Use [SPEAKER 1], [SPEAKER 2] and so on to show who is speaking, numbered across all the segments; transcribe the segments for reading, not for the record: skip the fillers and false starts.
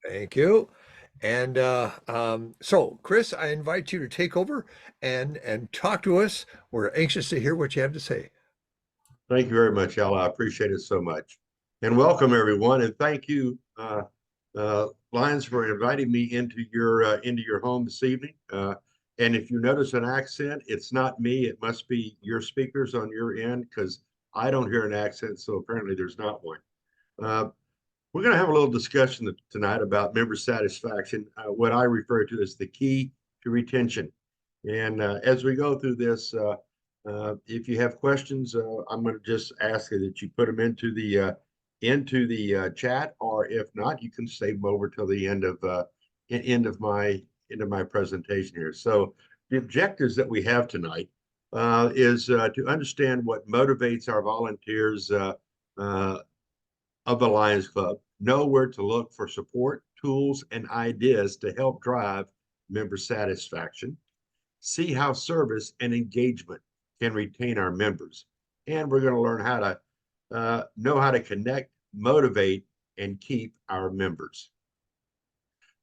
[SPEAKER 1] Thank you. And so, Chris, I invite you to take over and talk to us. We're anxious to hear what you have to say.
[SPEAKER 2] Thank you very much, Al. I appreciate it so much. And welcome everyone. And thank you, Lions, for inviting me into your home this evening. And if you notice an accent, it's not me. It must be your speakers on your end because I don't hear an accent. So apparently there's not one. Uh, we're going to have a little discussion tonight about member satisfaction, what I refer to as the key to retention. And as we go through this, if you have questions, I'm going to just ask that you put them into the chat, or if not, you can save them over till the end of my presentation here. So the objectives that we have tonight is to understand what motivates our volunteers uh, of the Lions Club, know where to look for support, tools, and ideas to help drive member satisfaction, see how service and engagement can retain our members. And we're going to learn how to know how to connect, motivate, and keep our members.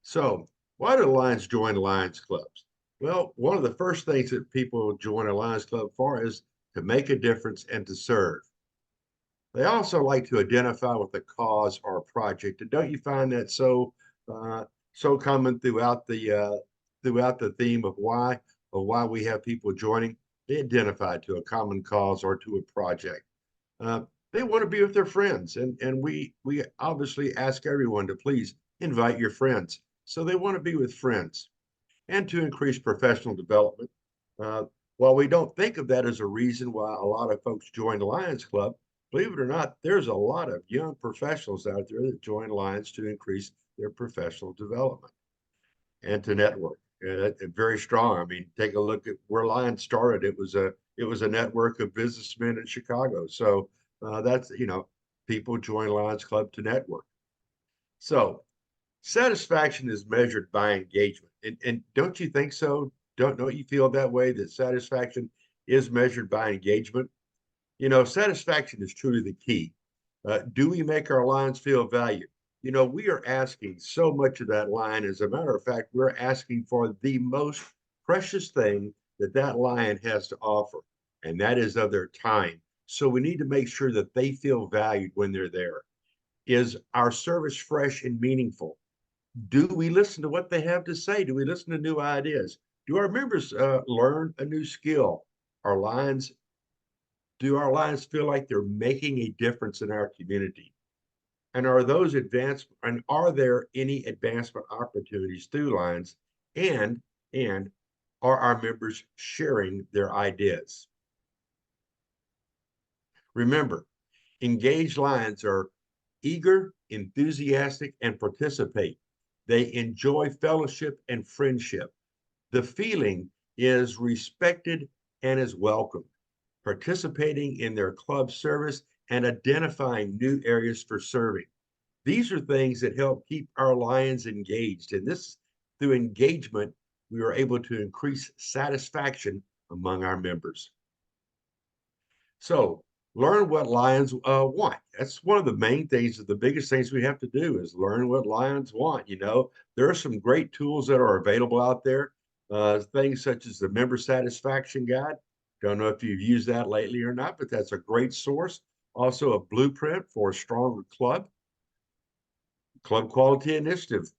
[SPEAKER 2] So, why do Lions join Lions clubs? Well, one of the first things that people join a Lions club for is to make a difference and to serve. They also like to identify with a cause or a project, and don't you find that so common throughout the theme of why we have people joining? They identify to a common cause or to a project. Uh, they want to be with their friends, and we obviously ask everyone to please invite your friends. So they want to be with friends and to increase professional development. Uh, while we don't think of that as a reason why a lot of folks join the Lions Club, believe it or not, there's a lot of young professionals out there that join Lions to increase their professional development and to network. Very strong. I mean, take a look at where Lions started. It was a network of businessmen in Chicago. So that's people join Lions Club to network. So satisfaction is measured by engagement. And don't you think so? Don't you feel that way, that satisfaction is measured by engagement? Satisfaction is truly the key. Do we make our lions feel valued? We are asking so much of that lion. As a matter of fact, we're asking for the most precious thing that lion has to offer, and that is of their time. So we need to make sure that they feel valued when they're there. Is our service fresh and meaningful? Do we listen to what they have to say? Do we listen to new ideas? Do our members learn a new skill? Our lions do our lions feel like they're making a difference in our community? And are there any advancement opportunities through Lions? And are our members sharing their ideas? Remember, engaged Lions are eager, enthusiastic, and participate. They enjoy fellowship and friendship. The feeling is respected and is welcomed, participating in their club service and identifying new areas for serving. These are things that help keep our Lions engaged. And this, through engagement, we are able to increase satisfaction among our members. So learn what Lions want. That's one of the main things, the biggest things we have to do is learn what Lions want. There are some great tools that are available out there, things such as the Member Satisfaction Guide. Don't know if you've used that lately or not, but that's a great source. Also, a blueprint for a stronger club quality initiative,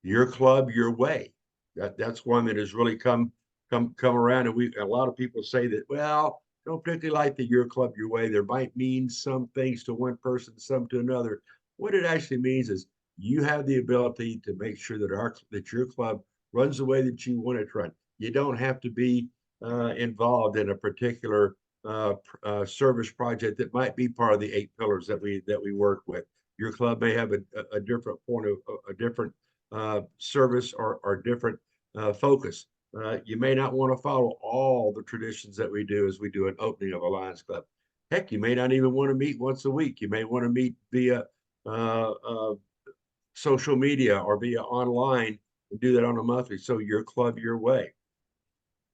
[SPEAKER 2] your club, your way. That's one that has really come around. And a lot of people say that, well, don't particularly like the your club, your way. There might mean some things to one person, some to another. What it actually means is you have the ability to make sure that your club runs the way that you want it to run. You don't have to be involved in a particular service project that might be part of the 8 pillars that we work with. Your club may have a different point of a different service or different focus. You may not want to follow all the traditions that we do as we do an opening of a Lions Club. Heck, you may not even want to meet once a week. You may want to meet via social media or via online and do that on a monthly. So your club, your way.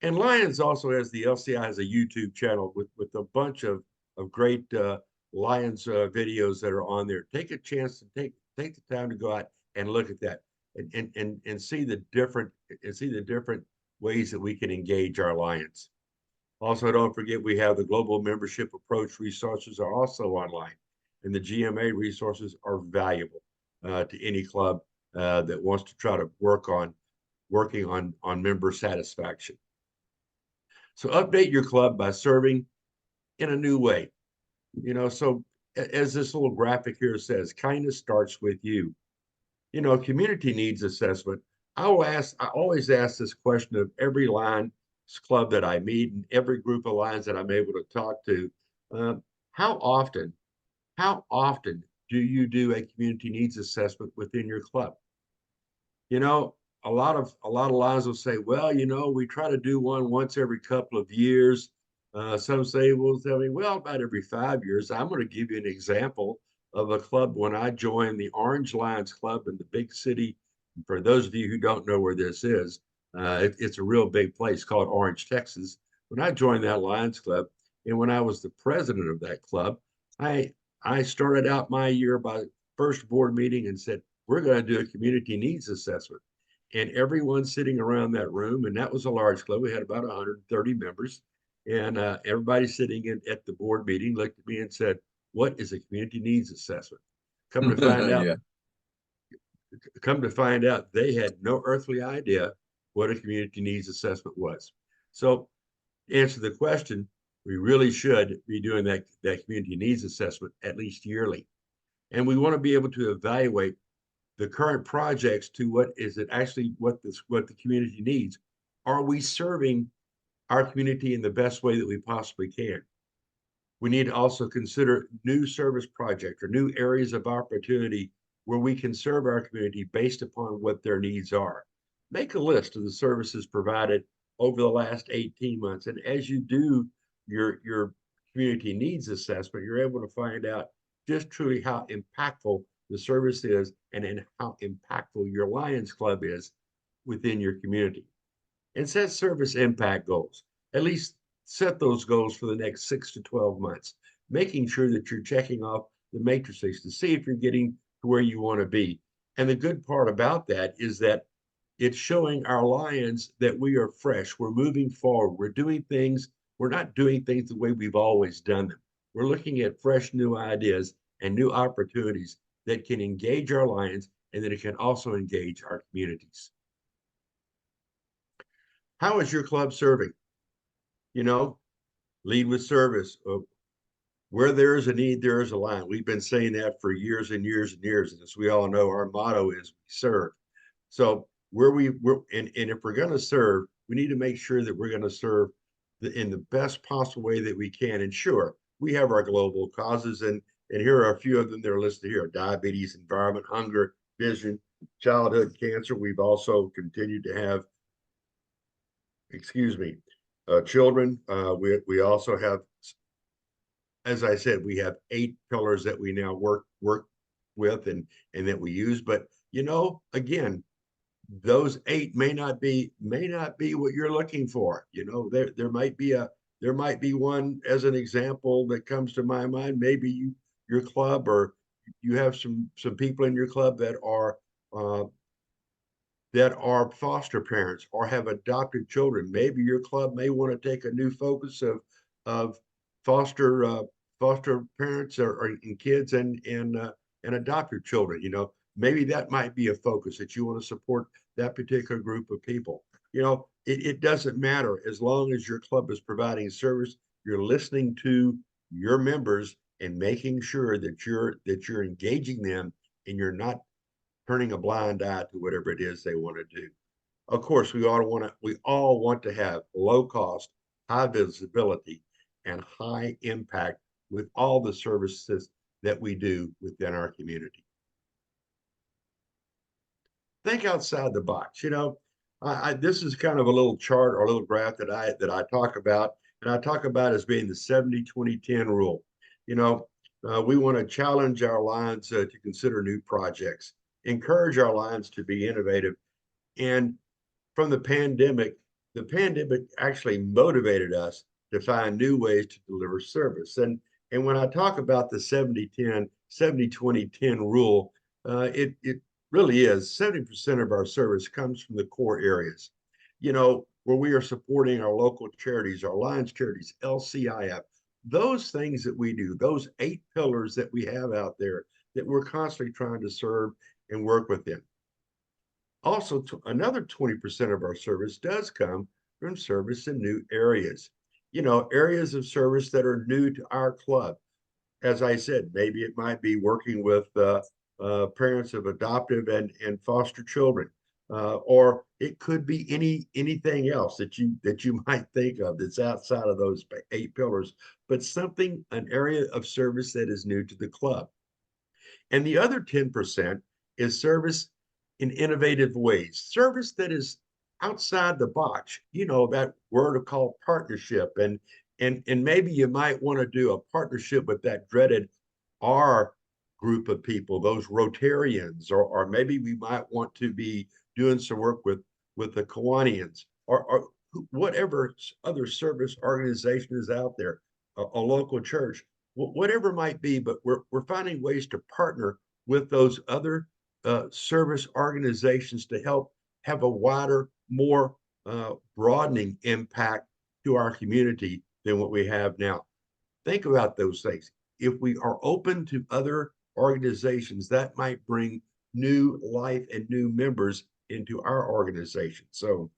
[SPEAKER 2] And Lions also has the LCI has a YouTube channel with a bunch of great Lions videos that are on there. Take a chance to Take the time to go out and look at that and see the different ways that we can engage our Lions. Also, don't forget we have the global membership approach resources are also online, and the GMA resources are valuable to any club that wants to try to working on member satisfaction. So update your club by serving in a new way. So as this little graphic here says, kindness starts with you. Community needs assessment. I always ask this question of every Lions club that I meet and every group of Lions that I'm able to talk to. Um, how often, how often do you do a community needs assessment within your club? You know, a lot of Lions will say, well, we try to do one once every couple of years. Some say, well, tell me, well, about every 5 years. I'm going to give you an example of a club when I joined the Orange Lions Club in the big city. For those of you who don't know where this is, it's a real big place called Orange, Texas. When I joined that Lions Club, and when I was the president of that club, I I started out my year by first board meeting and said, we're going to do a community needs assessment. And everyone sitting around that room, and that was a large club, we had about 130 members. And everybody sitting at the board meeting looked at me and said, what is a community needs assessment? Come to find out,
[SPEAKER 3] Yeah.
[SPEAKER 2] come to find out they had no earthly idea what a community needs assessment was. So to answer the question, we really should be doing that community needs assessment at least yearly. And we want to be able to evaluate the current projects to what is it actually what the community needs. Are we serving our community in the best way that we possibly can? We need to also consider new service projects or new areas of opportunity where we can serve our community based upon what their needs are. Make a list of the services provided over the last 18 months. And as you do your community needs assessment, you're able to find out just truly how impactful the service is and how impactful your Lions Club is within your community. And set service impact goals. At least set those goals for the next 6 to 12 months, making sure that you're checking off the matrices to see if you're getting to where you want to be. And the good part about that is that it's showing our Lions that we are fresh. We're moving forward. We're doing things. We're not doing things the way we've always done them. We're looking at fresh new ideas and new opportunities that can engage our Lions and that it can also engage our communities. How is your club serving? Lead with service. Where there is a need, there is a Lion. We've been saying that for years and years and years. And as we all know, our motto is we serve. So and if we're going to serve, we need to make sure that we're going to serve in the best possible way that we can. And sure, we have our global causes, and here are a few of them that are listed here: diabetes, environment, hunger, vision, childhood cancer. We've also continued to have, children. We also have, as I said, we have 8 pillars that we now work with and that we use. But again, those 8 may not be what you're looking for. There might be one as an example that comes to my mind. Maybe your club, or you have some people in your club that are foster parents or have adopted children. Maybe your club may want to take a new focus of foster parents or kids and adopted children. Maybe that might be a focus that you want to support that particular group of people. It doesn't matter as long as your club is providing service. You're listening to your members and making sure that you're engaging them and you're not turning a blind eye to whatever it is they want to do. Of course, we all want to have low cost, high visibility, and high impact with all the services that we do within our community. Think outside the box. This is kind of a little chart or a little graph that I talk about, and I talk about as being the 70-20-10 rule. We want to challenge our Lions to consider new projects, encourage our Lions to be innovative. And from the pandemic actually motivated us to find new ways to deliver service. And when I talk about the 70-20-10 rule, It really is 70% of our service comes from the core areas. You know, where we are supporting our local charities, our Lions charities, LCIF, those things that we do, those 8 pillars that we have out there that we're constantly trying to serve and work within. Also, another 20% of our service does come from service in new areas. You know, areas of service that are new to our club. As I said, maybe it might be working with parents of adoptive and foster children, or it could be anything else that you might think of that's outside of those 8 pillars, but something, an area of service that is new to the club. And the other 10% is service in innovative ways, service that is outside the box. You know, that word called partnership. And maybe you might want to do a partnership with that dreaded R group of people, those Rotarians, or maybe we might want to be doing some work with the Kiwanians, or whatever other service organization is out there, a local church, whatever it might be. But we're finding ways to partner with those other service organizations to help have a wider, more broadening impact to our community than what we have now. Think about those things. If we are open to other organizations, that might bring new life and new members into our organization. So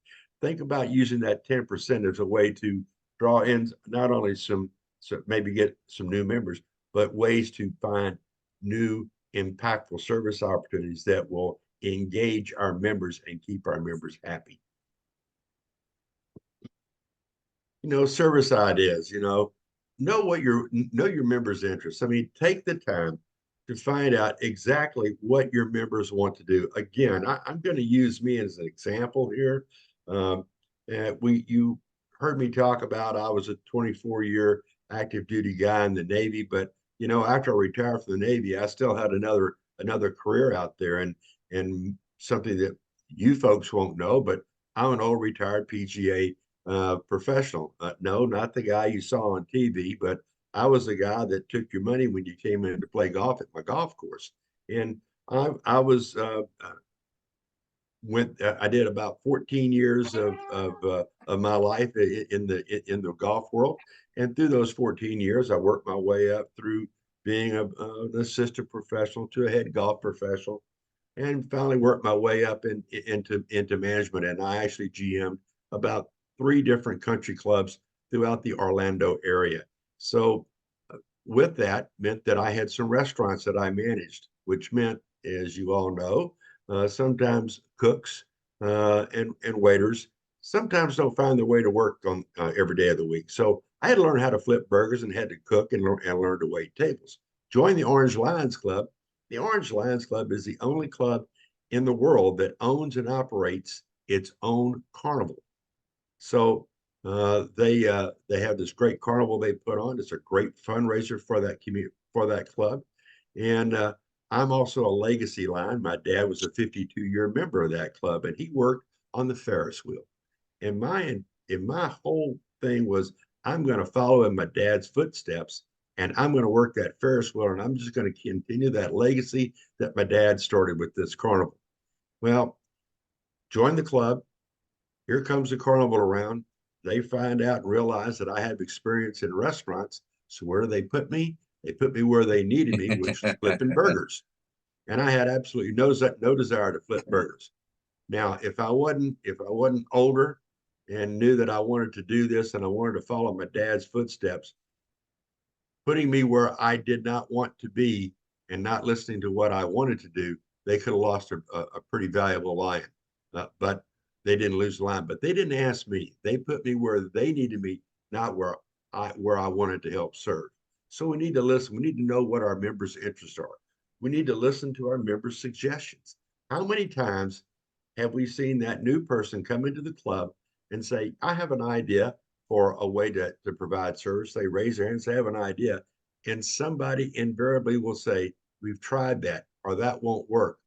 [SPEAKER 2] think about using that 10% as a way to draw in not only so maybe get some new members, but ways to find new impactful service opportunities that will engage our members and keep our members happy. You know, service ideas, you know your members' interests. I mean, take the time to find out exactly what your members want to do. Again, I'm going to use me as an example here. Um, you heard me talk about I was a 24-year active duty guy in the Navy, but you know, after I retired from the Navy, I still had another career out there, and something that you folks won't know, but I'm an old retired PGA professional. No, not the guy you saw on TV, but I was the guy that took your money when you came in to play golf at my golf course. And I was I did about 14 years of my life in the golf world, and through those 14 years, I worked my way up through being an assistant professional to a head golf professional, and finally worked my way up into management. And I actually GM'd about 3 different country clubs throughout the Orlando area. So with that meant that I had some restaurants that I managed, which meant, as you all know, sometimes cooks and waiters sometimes don't find their way to work on every day of the week. So I had to learn how to flip burgers and had to cook and learn to wait tables. Join the Orange Lions Club. The Orange Lions Club is the only club in the world that owns and operates its own carnival. So they have this great carnival they put on. It's a great fundraiser for that community, for that club. And I'm also a legacy line. My dad was a 52-year member of that club, and he worked on the Ferris wheel. And my whole thing was, I'm going to follow in my dad's footsteps, and I'm going to work that Ferris wheel, and I'm just going to continue that legacy that my dad started with this carnival. Well, join the club. Here comes the carnival around. They find out and realize that I have experience in restaurants. So where do they put me? They put me where they needed me, which was flipping burgers. And I had absolutely no desire to flip burgers. Now, if I wasn't older and knew that I wanted to do this and I wanted to follow my dad's footsteps, putting me where I did not want to be and not listening to what I wanted to do, they could have lost a pretty valuable lion. But they didn't lose the line. But they didn't ask me. They put me where they needed me, not where I wanted to help serve. So we need to listen. We need to know what our members' interests are. We need to listen to our members' suggestions. How many times have we seen that new person come into the club and say, I have an idea for a way to provide service? They raise their hand and say, I have an idea. And somebody invariably will say, we've tried that, or that won't work.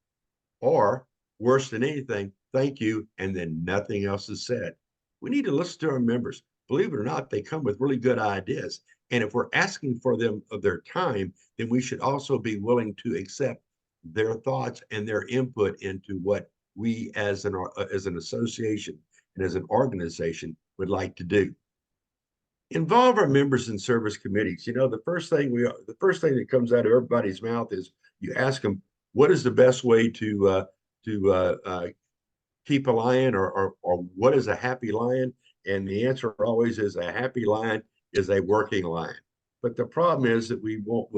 [SPEAKER 2] Or worse than anything, thank you, and then nothing else is said. We need to listen to our members. Believe it or not, they come with really good ideas. And if we're asking for them of their time, then we should also be willing to accept their thoughts and their input into what we as an association and as an organization would like to do. Involve our members in service committees. You know, the first thing that comes out of everybody's mouth is you ask them, what is the best way to keep a lion, or what is a happy lion? And the answer always is a happy lion is a working lion. But the problem is that we won't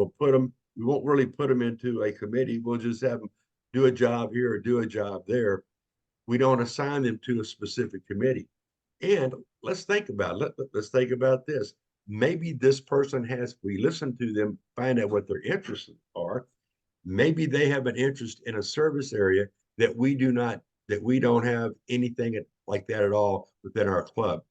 [SPEAKER 2] really put them into a committee. We'll just have them do a job here or do a job there. We don't assign them to a specific committee. And let's think about this. Maybe this person has, we listen to them, find out what their interests are. Maybe they have an interest in a service area that we don't have anything like that at all within our club.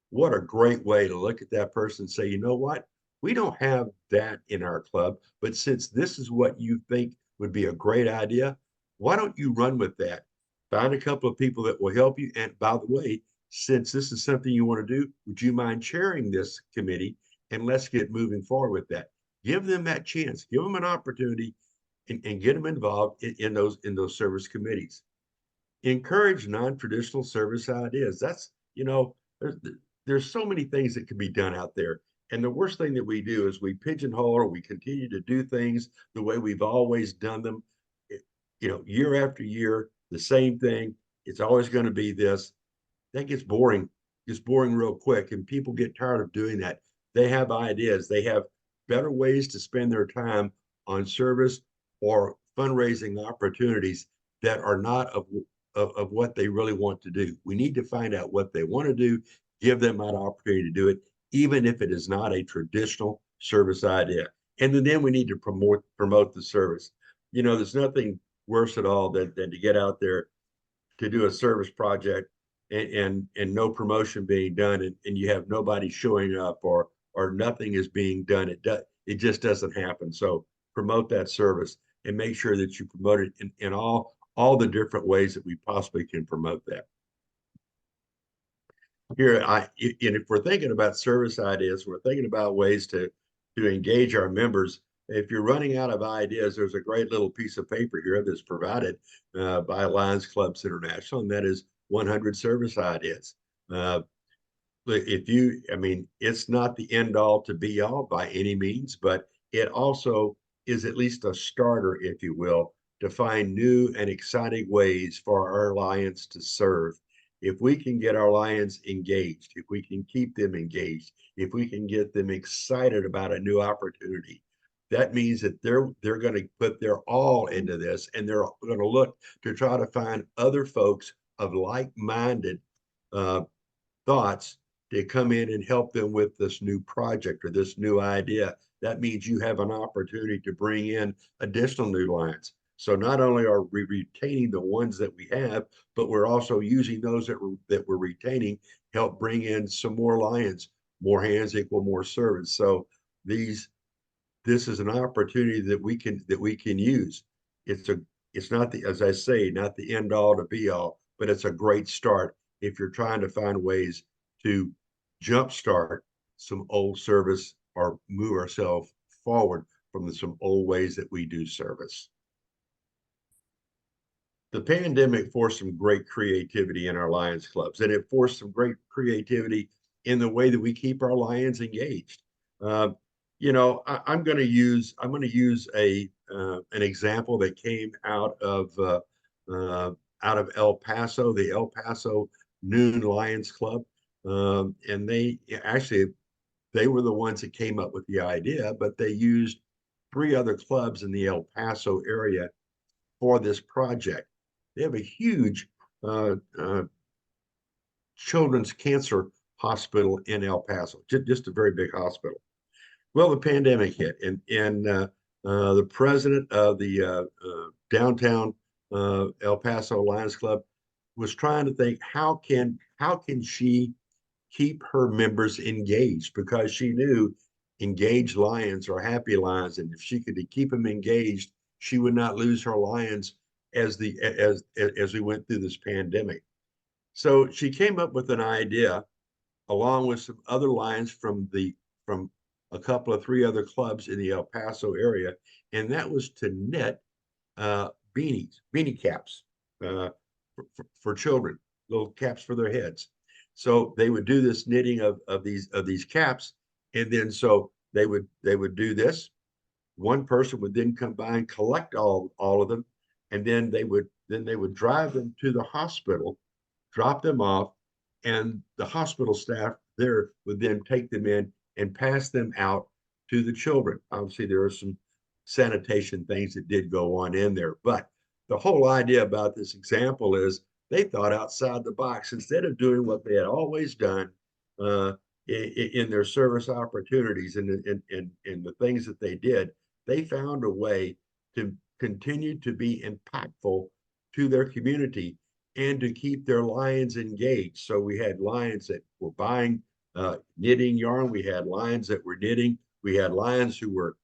[SPEAKER 2] What a great way to look at that person and say, you know what? We don't have that in our club, but since this is what you think would be a great idea, why don't you run with that? Find a couple of people that will help you. And by the way, since this is something you want to do, would you mind chairing this committee? And let's get moving forward with that. Give them that chance, give them an opportunity, and get them involved in those service committees. Encourage non-traditional service ideas. That's, you know, there's so many things that can be done out there. And the worst thing that we do is we pigeonhole, or we continue to do things the way we've always done them. You know, year after year, the same thing. It's always going to be this. That gets boring real quick, and people get tired of doing that. They have ideas. They have better ways to spend their time on service or fundraising opportunities that are not of what they really want to do. We need to find out what they want to do, give them that opportunity to do it, even if it is not a traditional service idea. And then we need to promote the service. You know, there's nothing worse at all than to get out there to do a service project and no promotion being done, and you have nobody showing up, or nothing is being done. It just doesn't happen. So promote that service and make sure that you promote it in all the different ways that we possibly can promote that. Here, and if we're thinking about service ideas, we're thinking about ways to engage our members. If you're running out of ideas, there's a great little piece of paper here that's provided by Lions Clubs International, and that is 100 service ideas. I mean, it's not the end all to be all by any means, but it also is at least a starter, if you will, to find new and exciting ways for our Lions to serve. If we can get our Lions engaged, if we can keep them engaged, if we can get them excited about a new opportunity, that means that they're going to put their all into this, and they're going to look to try to find other folks of like-minded thoughts to come in and help them with this new project or this new idea. That means you have an opportunity to bring in additional new Lions. So not only are we retaining the ones that we have, but we're also using those that we're retaining, help bring in some more Lions. More hands equal more service. So this is an opportunity that we can use. It's not the, as I say, not the end all to be all, but it's a great start if you're trying to find ways to jumpstart some old service or move ourselves forward from some old ways that we do service. The pandemic forced some great creativity in our Lions clubs, and it forced some great creativity in the way that we keep our Lions engaged. You know, I'm going to use a an example that came out of El Paso, the El Paso Noon Lions Club, and they were the ones that came up with the idea, but they used 3 other clubs in the El Paso area for this project. They have a huge children's cancer hospital in El Paso, just a very big hospital. Well, the pandemic hit, and the president of the downtown El Paso Lions Club was trying to think how can she keep her members engaged, because she knew engaged Lions are happy Lions, and if she could keep them engaged, she would not lose her Lions as we went through this pandemic. So she came up with an idea, along with some other Lions from a couple of 3 other clubs in the El Paso area, and that was to knit beanie caps for children, little caps for their heads. So they would do this knitting of these caps, and then so they would do this. One person would then come by and collect all of them, and then they would drive them to the hospital, drop them off, and the hospital staff there would then take them in and pass them out to the children. Obviously, there are some sanitation things that did go on in there, but the whole idea about this example is they thought outside the box. Instead of doing what they had always done uh, in their service opportunities and the things that they did, they found a way to continue to be impactful to their community and to keep their lions engaged. So we had lions that were buying knitting yarn. We had lions that were knitting. We had lions who were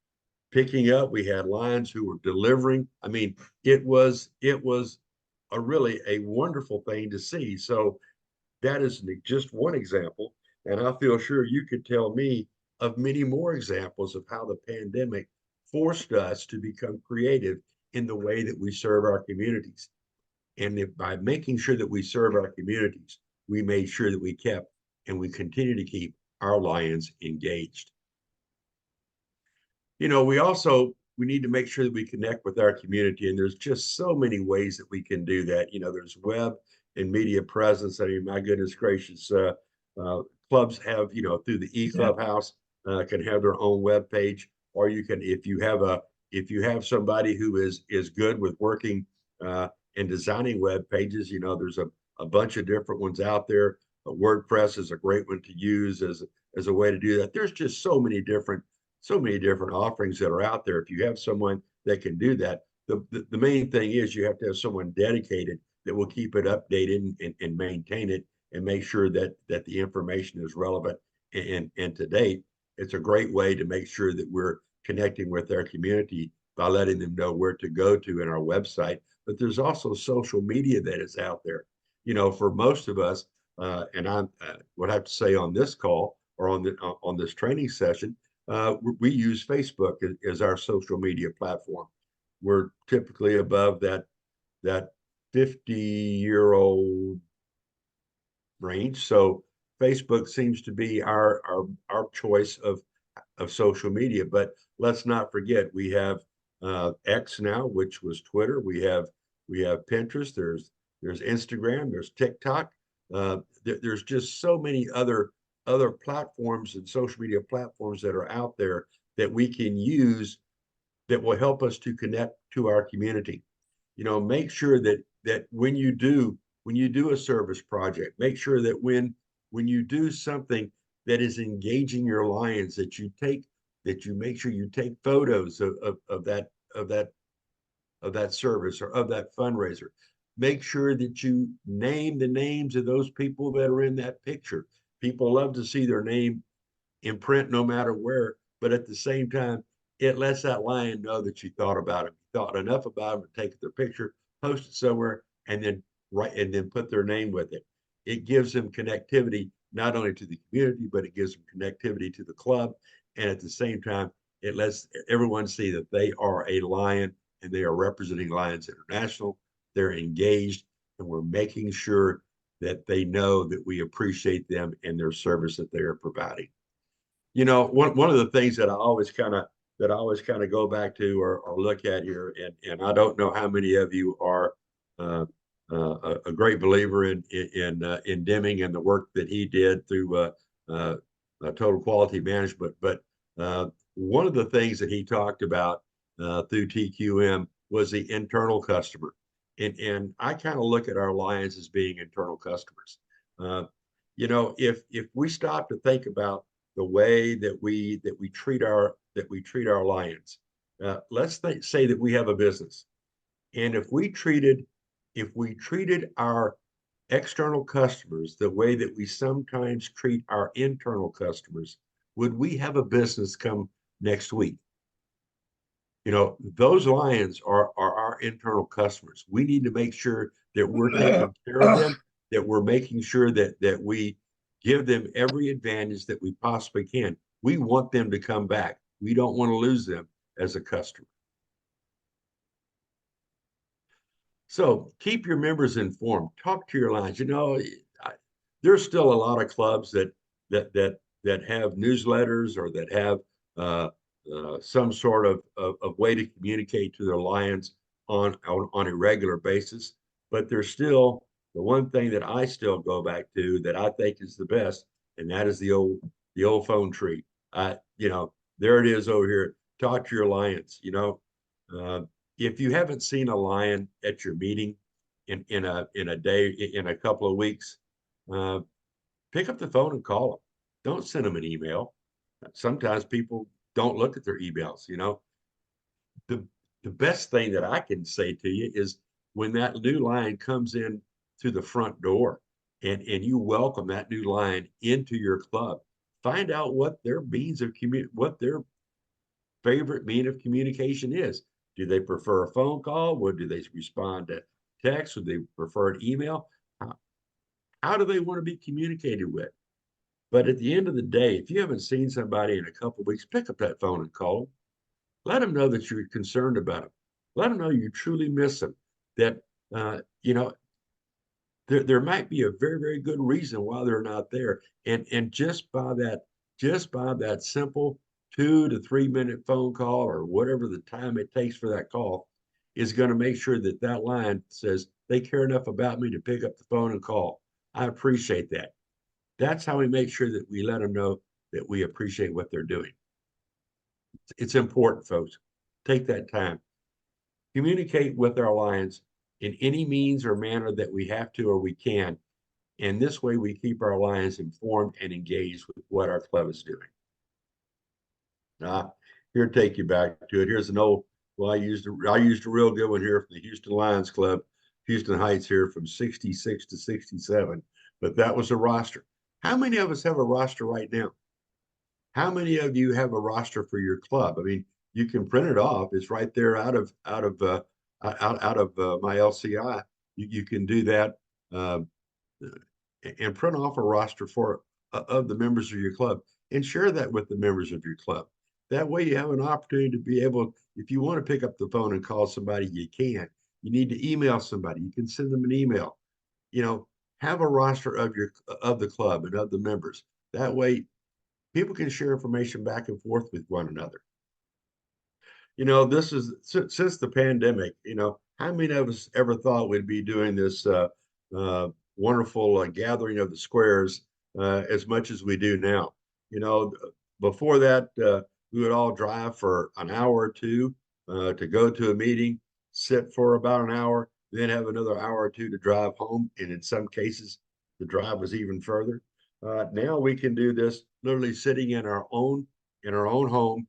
[SPEAKER 2] picking up. We had lions who were delivering. I mean, it was a really a wonderful thing to see. So that is just one example, and I feel sure you could tell me of many more examples of how the pandemic forced us to become creative in the way that we serve our communities. And if by making sure that we serve our communities, we made sure that we kept and we continue to keep our lions engaged. We need to make sure that we connect with our community, and there's just so many ways that we can do that. There's web and media presence. I mean, my goodness gracious, clubs have, through the e-clubhouse, can have their own web page, or you can, if you have somebody who is good with working and designing web pages, there's a bunch of different ones out there. WordPress is a great one to use as a way to do that. There's just so many different offerings that are out there. If you have someone that can do that, the main thing is you have to have someone dedicated that will keep it updated and maintain it and make sure that the information is relevant and to date. It's a great way to make sure that we're connecting with our community by letting them know where to go to in our website. But there's also social media that is out there. For most of us, and I would have to say on this call or on this training session, we use Facebook as our social media platform. We're typically above that 50-year-old range, so Facebook seems to be our choice of social media. But let's not forget we have X now, which was Twitter. We have Pinterest. There's Instagram. There's TikTok. There's just so many other platforms and social media platforms that are out there that we can use that will help us to connect to our community. Make sure that when you do a service project, make sure that when you do something that is engaging your lions, that you make sure you take photos of that service or of that fundraiser. Make sure that you name the names of those people that are in that picture. People love to see their name in print no matter where, but at the same time, it lets that lion know that you thought about him, you thought enough about him to take their picture, post it somewhere, and then put their name with it. It gives them connectivity not only to the community, but it gives them connectivity to the club. And at the same time, it lets everyone see that they are a lion and they are representing Lions International. They're engaged, and we're making sure that they know that we appreciate them and their service that they are providing. One of the things that I always kind of go back to or look at here, and I don't know how many of you are a great believer in Deming and the work that he did through Total Quality Management, but one of the things that he talked about through TQM was the internal customer. And I kind of look at our lions as being internal customers. If we stop to think about the way that we treat our lions, let's say that we have a business, and if we treated our external customers the way that we sometimes treat our internal customers, would we have a business come next week? Those lions are our internal customers. We need to make sure that we're taking care of them, that we're making sure that we give them every advantage that we possibly can. We want them to come back. We don't want to lose them as a customer. So keep your members informed. Talk to your lines. I, there's still a lot of clubs that have newsletters or that have uh, some sort of way to communicate to their lions on a regular basis. But there's still the one thing that I still go back to that I think is the best, and that is the old phone tree. There it is over here. Talk to your lions. Uh, if you haven't seen a lion at your meeting in a day, in a couple of weeks, uh, pick up the phone and call them. Don't send them an email. Sometimes people don't look at their emails. The the best thing that I can say to you is when that new lion comes in to the front door and you welcome that new lion into your club, find out what their means of what their favorite mean of communication is. Do they prefer a phone call? What do they respond to text? Would they prefer an email? How, how do they want to be communicated with? But at the end of the day, if you haven't seen somebody in a couple of weeks, pick up that phone and call them. Let them know that you're concerned about them. Let them know you truly miss them. That uh, you know there might be a very very good reason why they're not there, and just by that simple 2 to 3 minute phone call or whatever the time it takes for that call is going to make sure that that line says they care enough about me to pick up the phone and call. I appreciate that. That's how we make sure that we let them know that we appreciate what they're doing. It's important, folks. Take that time. Communicate with our lions in any means or manner that we have to or we can. And this way we keep our lions informed and engaged with what our club is doing. Here, take you back to it. Here's an old, well, I used a real good one here from the Houston Lions Club, Houston Heights here from 66 to 67. But that was a roster. How many of us have a roster right now? How many of you have a roster for your club? I mean, you can print it off. It's right there out of my LCI. You can do that uh, and print off a roster for of the members of your club and share that with the members of your club. That way, you have an opportunity to be able, if you want to pick up the phone and call somebody, you can. You need to email somebody. You can send them an email. You know, have a roster of the club and of the members. That way, people can share information back and forth with one another. This is since the pandemic. How many of us ever thought we'd be doing this wonderful gathering of the squares as much as we do now? You know, before that, we would all drive for an hour or two to go to a meeting, sit for about an hour, then have another hour or two to drive home. And in some cases, the drive was even further. Now we can do this literally sitting in our own home,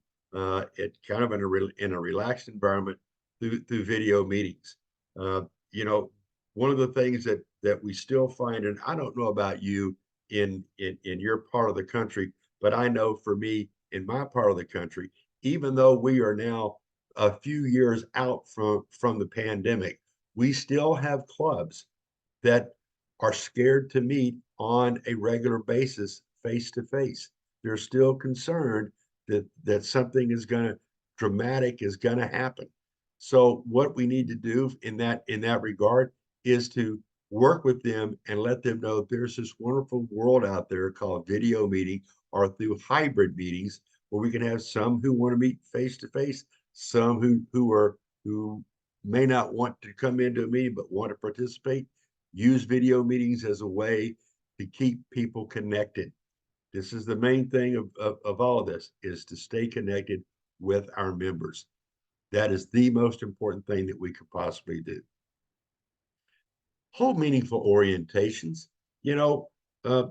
[SPEAKER 2] it kind of in a relaxed environment through video meetings. Uh, you know, one of the things that we still find, and I don't know about you in your part of the country, but I know for me in my part of the country, even though we are now a few years out from the pandemic, we still have clubs that are scared to meet on a regular basis, face to face. They're still concerned that something is going to dramatic is going to happen. So what we need to do in that regard is to work with them and let them know there's this wonderful world out there called video meeting or through hybrid meetings where we can have some who want to meet face to face, some who may not want to come into a meeting but want to participate. Use video meetings as a way to keep people connected. This is the main thing of all of this is to stay connected with our members. That is the most important thing that we could possibly do. Hold meaningful orientations. You know, uh,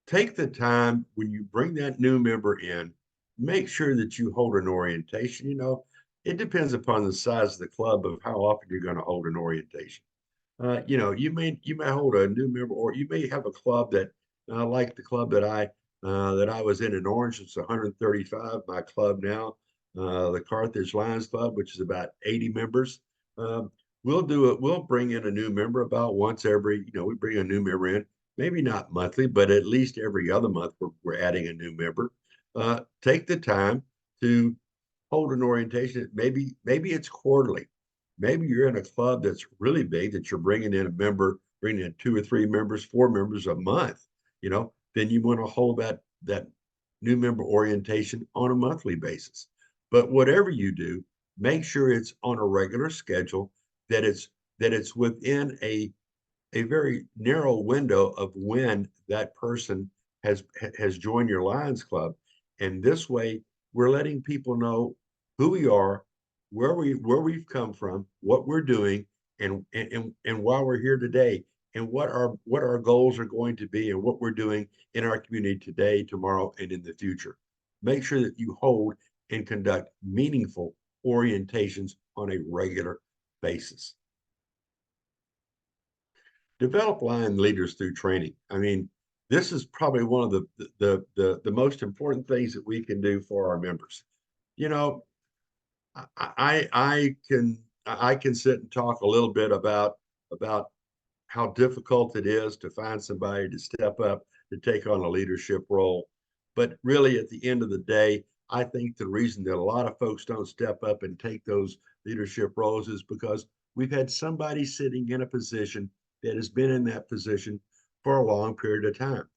[SPEAKER 2] take the time when you bring that new member in, make sure that you hold an orientation. It depends upon the size of the club of how often you're going to hold an orientation. You may hold a new member, or you may have a club that, like the club that I was in Orange. It's 135. My club now, the Carthage Lions Club, which is about 80 members. Um, we'll do it. We'll bring in a new member about once every. We bring a new member in, maybe not monthly, but at least every other month we're adding a new member. Take the time to hold an orientation. Maybe it's quarterly. Maybe you're in a club that's really big that you're bringing in a member, bringing in 2 or 3 members, 4 members a month, then you want to hold that new member orientation on a monthly basis. But whatever you do, make sure it's on a regular schedule, that it's within a very narrow window of when that person has joined your Lions Club. And this way, we're letting people know who we are, where we've come from, what we're doing, and why we're here today, and what our goals are going to be, and what we're doing in our community today, tomorrow, and in the future. Make sure that you hold and conduct meaningful orientations on a regular basis. Develop Lion leaders through training. I mean, this is probably one of the most important things that we can do for our members. You know, I can sit and talk a little bit about how difficult it is to find somebody to step up to take on a leadership role. But really, at the end of the day, I think the reason that a lot of folks don't step up and take those leadership roles is because we've had somebody sitting in a position that has been in that position for a long period of time.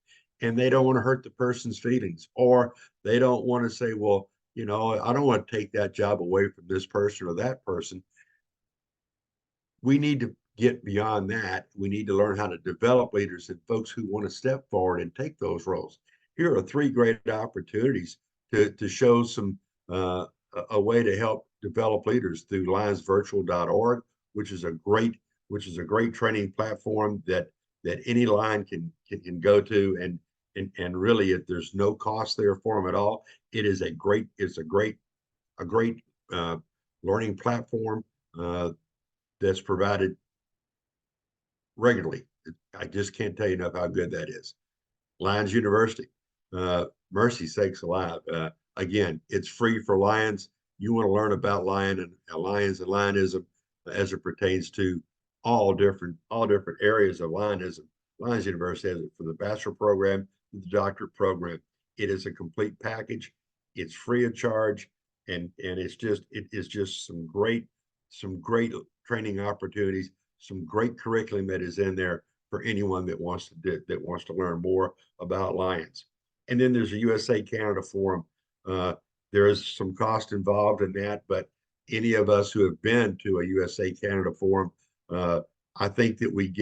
[SPEAKER 2] And they don't want to hurt the person's feelings, or they don't want to say, well, I don't want to take that job away from this person or that person. We need to get beyond that. We need to learn how to develop leaders and folks who want to step forward and take those roles. Here are 3 great opportunities to show some a way to help develop leaders through lionsvirtual.org, which is a great training platform that any Lion can go to, and really there's no cost there for them at all. It's a great learning platform that's provided regularly. I just can't tell you enough how good that is. Lions University, Mercy Sakes Alive. Again, it's free for Lions. You want to learn about lions and Lionism as it pertains to all different areas of Lionism. Lions University has it for the bachelor program, the doctorate program. It is a complete package. It's free of charge, and it is just some great training opportunities, some great curriculum that is in there for anyone that wants to learn more about Lions. And then there's a USA Canada Forum. There is some cost involved in that, but any of us who have been to a USA Canada Forum, I think you would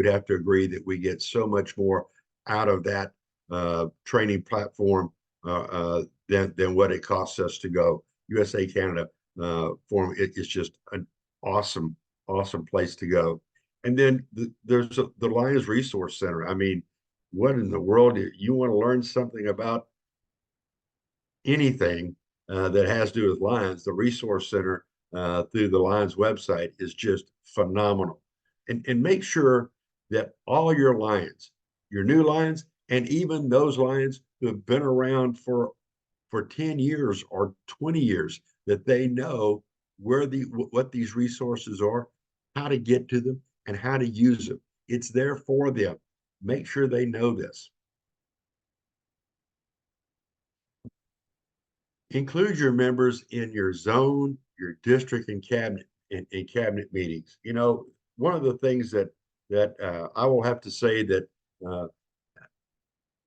[SPEAKER 2] have to agree that we get so much more out of that training platform than what it costs us to go. USA Canada Forum, it is just an awesome place to go. And then there's the Lions Resource Center. I mean, what in the world? You want to learn something about anything that has to do with Lions? The Resource Center through the Lions website is just phenomenal. And make sure that all your Lions, your new Lions, and even those Lions who have been around for 10 years or 20 years, that they know what these resources are, how to get to them, and how to use them. It's there for them. Make sure they know this. Include your members in your zone, your district, and cabinet meetings. One of the things that I will have to say that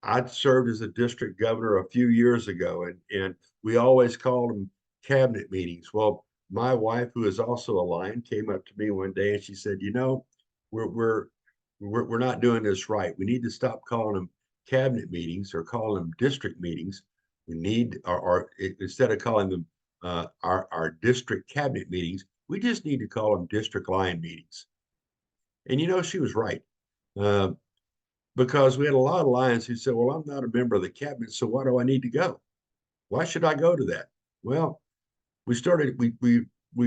[SPEAKER 2] I served as a district governor a few years ago, and we always called them cabinet meetings. Well, my wife, who is also a Lion, came up to me one day and she said, we're not doing this right. We need to stop calling them cabinet meetings or call them district meetings. We need, or instead of calling them our district cabinet meetings, we just need to call them district Lion meetings. And she was right. Because we had a lot of Lions who said, well, I'm not a member of the cabinet, so why do I need to go? Why should I go to that? Well, we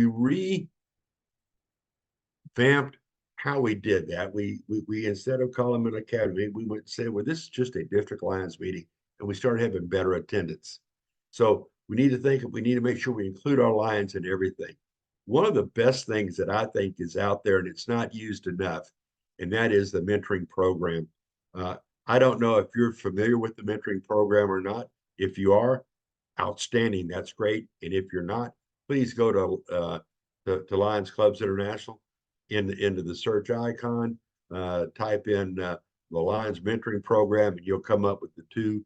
[SPEAKER 2] revamped how we did that. We instead of calling them an academy, we went and said, well, this is just a district Lions meeting, and we started having better attendance. So we need to make sure we include our Lions in everything. One of the best things that I think is out there, and it's not used enough, and that is the mentoring program. I don't know if you're familiar with the mentoring program or not. If you are, outstanding, that's great. And if you're not, please go to to Lions Clubs International into the search icon, type in the Lions Mentoring Program, and you'll come up with the two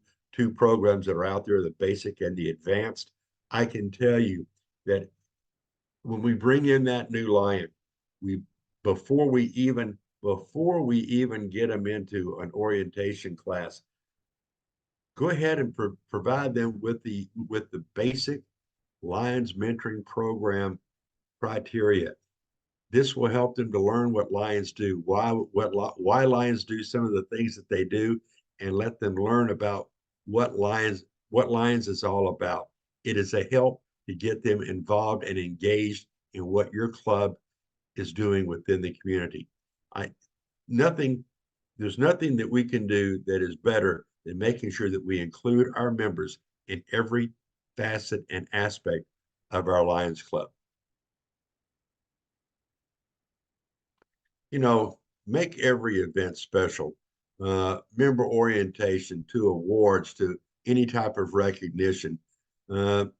[SPEAKER 2] programs that are out there, the basic and the advanced. I can tell you that when we bring in that new Lion, we before we even get them into an orientation class, go ahead and provide them with the basic Lions Mentoring Program criteria. This will help them to learn what Lions do, why Lions do some of the things that they do, and let them learn about what Lions is all about. It is a help to get them involved and engaged in what your club is doing within the community. There's nothing that we can do that is better than making sure that we include our members in every facet and aspect of our Lions Club. Make every event special. Member orientation, to awards, to any type of recognition. New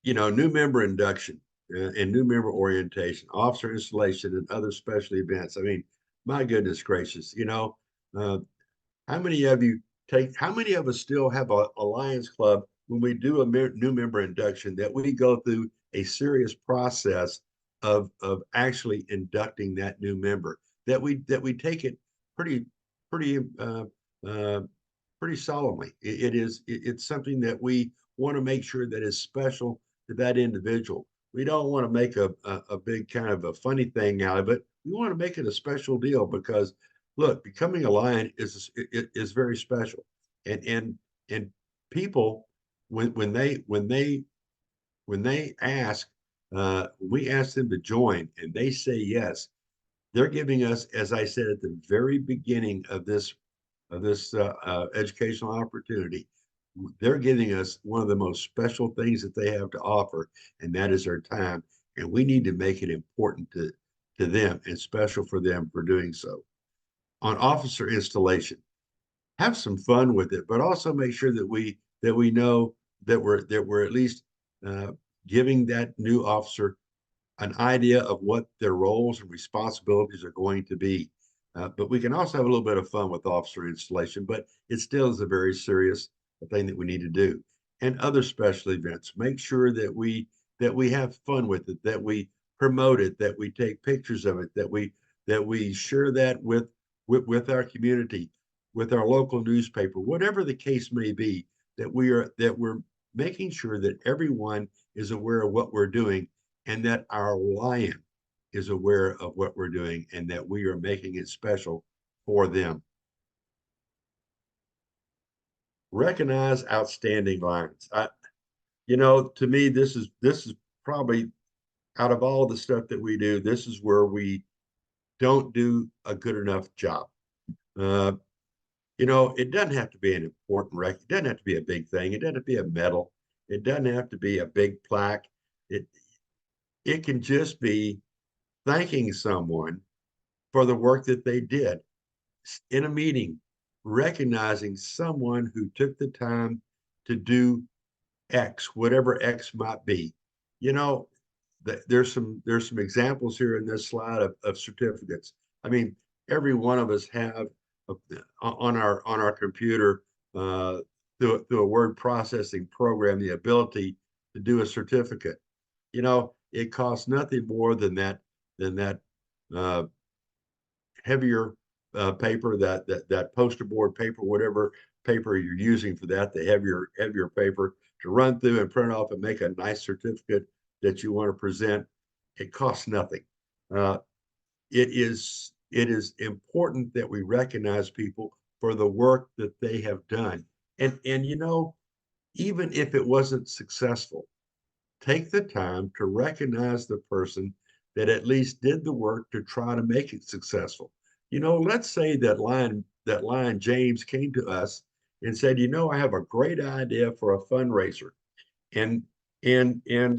[SPEAKER 2] member induction and new member orientation, officer installation, and other special events. I mean, my goodness gracious, how many of us still have a Lions Club when we do a new member induction that we go through a serious process of actually inducting that new member, that we take it pretty solemnly. It's something that we want to make sure that is special to that individual. We don't want to make a big kind of a funny thing out of it. We want to make it a special deal because, look, becoming a Lion is very special, and people when they ask, we ask them to join and they say yes, they're giving us, as I said at the very beginning of this educational opportunity, they're giving us one of the most special things that they have to offer, and that is their time. And we need to make it important to them and special for them for doing so. On officer installation, have some fun with it, but also make sure that we know that we're at least giving that new officer an idea of what their roles and responsibilities are going to be. But we can also have a little bit of fun with officer installation, but it still is a very serious thing that we need to do. And other special events, make sure that we have fun with it, that we promote it, that we take pictures of it, that we share that with our community, with our local newspaper, whatever the case may be, that we're making sure that everyone is aware of what we're doing, and that our Lion is aware of what we're doing, and that we are making it special for them. Recognize outstanding Lions. To me, this is probably, out of all the stuff that we do, this is where we don't do a good enough job. It doesn't have to be an important record. It doesn't have to be a big thing. It doesn't have to be a medal. It doesn't have to be a big plaque. It can just be thanking someone for the work that they did in a meeting, recognizing someone who took the time to do X, whatever X might be. There's some examples here in this slide of certificates. I mean, every one of us have on our computer, through a word processing program, the ability to do a certificate. It costs nothing more than that heavier paper, that poster board paper, whatever paper you're using for that, the heavier paper, to run through and print off and make a nice certificate that you want to present. It costs nothing. It is important that we recognize people for the work that they have done. And even if it wasn't successful, take the time to recognize the person that at least did the work to try to make it successful. Let's say that Lion James came to us and said, I have a great idea for a fundraiser. And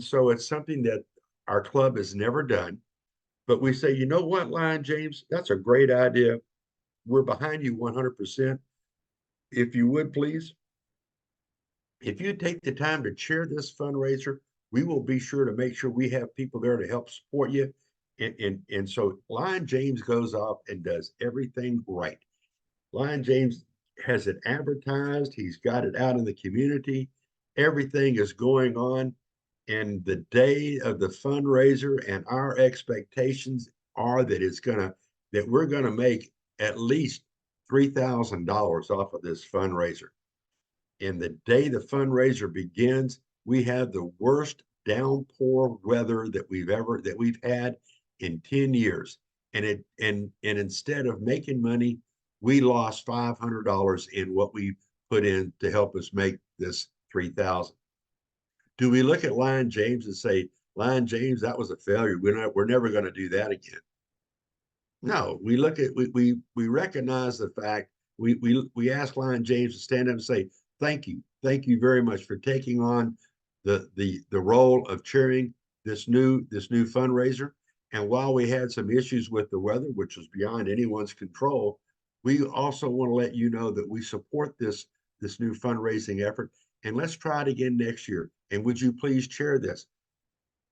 [SPEAKER 2] so it's something that our club has never done. But we say, what, Lion James, that's a great idea. We're behind you 100%. If you would, please, if you take the time to chair this fundraiser, we will be sure to make sure we have people there to help support you. And so Lion James goes off and does everything right. Lion James has it advertised. He's got it out in the community. Everything is going on. And the day of the fundraiser, and our expectations are that we're gonna make at least $3,000 off of this fundraiser. And the day the fundraiser begins, we have the worst downpour weather that we've had in 10 years. And instead of making money, we lost $500 in what we put in to help us make this 3,000. Do we look at Lion James and say, Lion James, that was a failure. We're never going to do that again? No, we recognize the fact. We ask Lion James to stand up and say, thank you very much for taking on the role of chairing this new fundraiser. And while we had some issues with the weather, which was beyond anyone's control, we also want to let you know that we support this new fundraising effort. And let's try it again next year. And would you please chair this?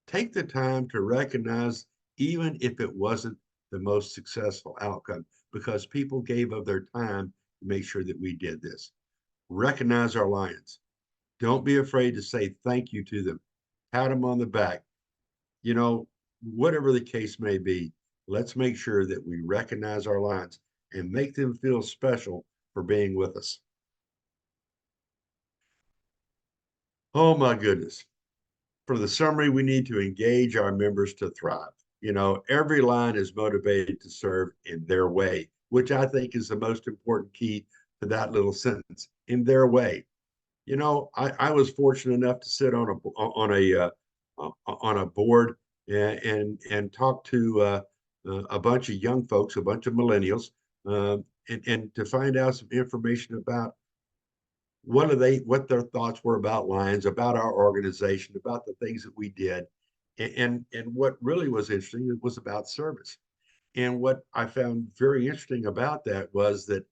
[SPEAKER 2] Take the time to recognize, even if it wasn't the most successful outcome, because people gave of their time to make sure that we did this. Recognize our Lions. Don't be afraid to say thank you to them. Pat them on the back. You know, whatever the case may be, let's make sure that we recognize our Lions and make them feel special for being with us. Oh my goodness. For the summary, we need to engage our members to thrive. You know, every line is motivated to serve in their way, which I think is the most important key to that little sentence, in their way. You know, I was fortunate enough to sit on a board and talk to a bunch of young folks, a bunch of millennials, and to find out some information about what their thoughts were about Lions, about our organization, about the things that we did. And what really was interesting was about service. And what I found very interesting about that was that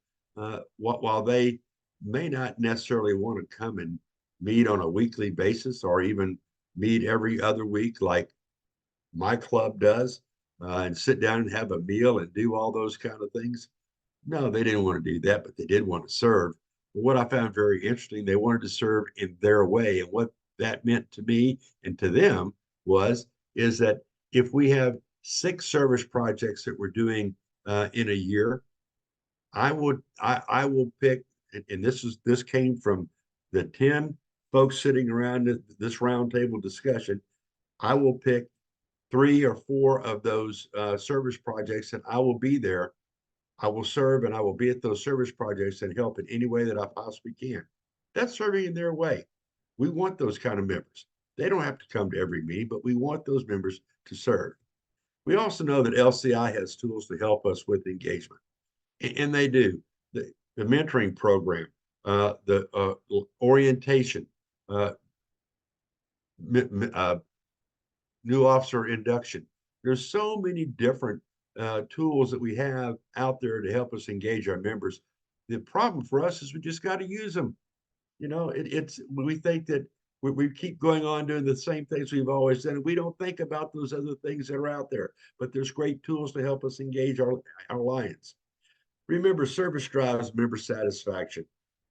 [SPEAKER 2] while they may not necessarily want to come and meet on a weekly basis or even meet every other week like my club does, and sit down and have a meal and do all those kind of things. No, they didn't want to do that, but they did want to serve. But what I found very interesting, they wanted to serve in their way. And what that meant to me and to them is that if we have 6 service projects that we're doing in a year, I will pick, and this came from the 10 folks sitting around this roundtable discussion. I will pick 3 or 4 of those service projects, and I will be there. I will serve and I will be at those service projects and help in any way that I possibly can. That's serving in their way. We want those kind of members. They don't have to come to every meeting, but we want those members to serve. We also know that LCI has tools to help us with engagement, and they do. The mentoring program, the orientation, uh, new officer induction. There's so many different tools that we have out there to help us engage our members. The problem for us is we just got to use them. You know, it's we think that we keep going on doing the same things we've always done. And we don't think about those other things that are out there. But there's great tools to help us engage our Lions. Remember, service drives member satisfaction.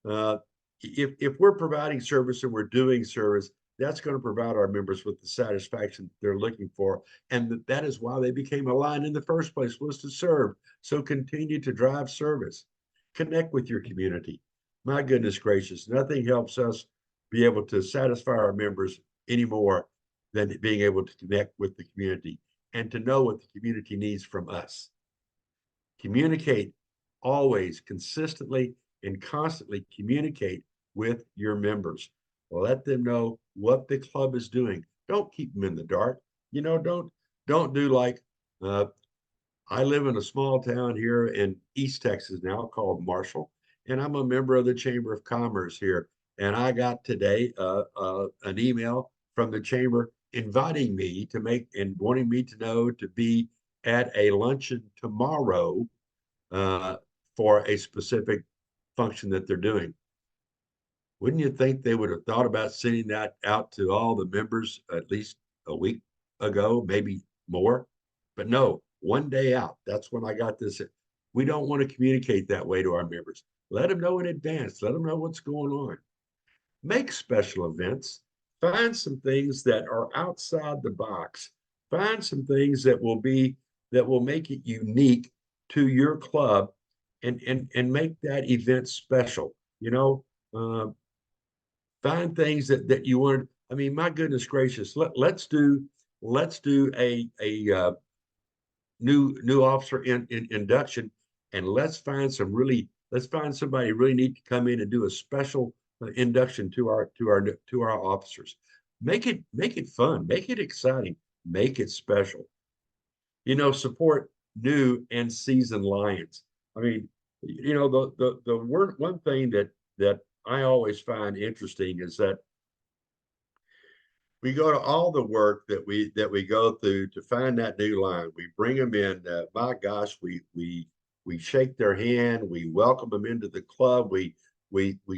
[SPEAKER 2] Uh, if we're providing service and we're doing service, that's going to provide our members with the satisfaction they're looking for. And that is why they became a Lion in the first place, was to serve. So continue to drive service. Connect with your community. My goodness gracious, nothing helps us be able to satisfy our members anymore than being able to connect with the community and to know what the community needs from us. Communicate, always, consistently, and constantly communicate with your members. Let them know what the club is doing. Don't keep them in the dark. You know, don't do like I live in a small town here in East Texas now called Marshall, and I'm a member of the Chamber of Commerce here. And I got today an email from the chamber inviting me to make and wanting me to know to be at a luncheon tomorrow uh, for a specific function that they're doing. Wouldn't you think they would have thought about sending that out to all the members at least a week ago, maybe more? But no, one day out. That's when I got this. We don't want to communicate that way to our members. Let them know in advance. Let them know what's going on. Make special events. Find some things that are outside the box. Find some things that will make it unique to your club, and make that event special. Find things that you want. I mean, my goodness gracious, let's do a new officer induction, and let's find somebody really need to come in and do a special induction to our officers. Make it fun, make it exciting, make it special. Support new and seasoned Lions. I mean, one thing that I always find interesting is that we go to all the work that we go through to find that new Lion. We bring them in. My gosh, we shake their hand. We welcome them into the club. We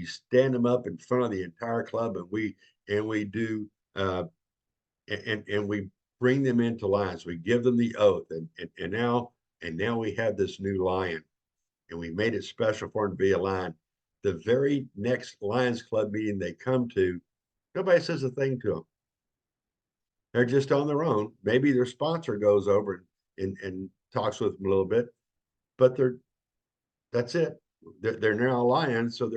[SPEAKER 2] stand them up in front of the entire club, and we do and we bring them into Lions. We give them the oath, and now we have this new Lion, and we made it special for them to be a Lion. The very next Lions Club meeting they come to, nobody says a thing to them. They're just on their own. Maybe their sponsor goes over and talks with them a little bit, but that's it. They're now Lions, so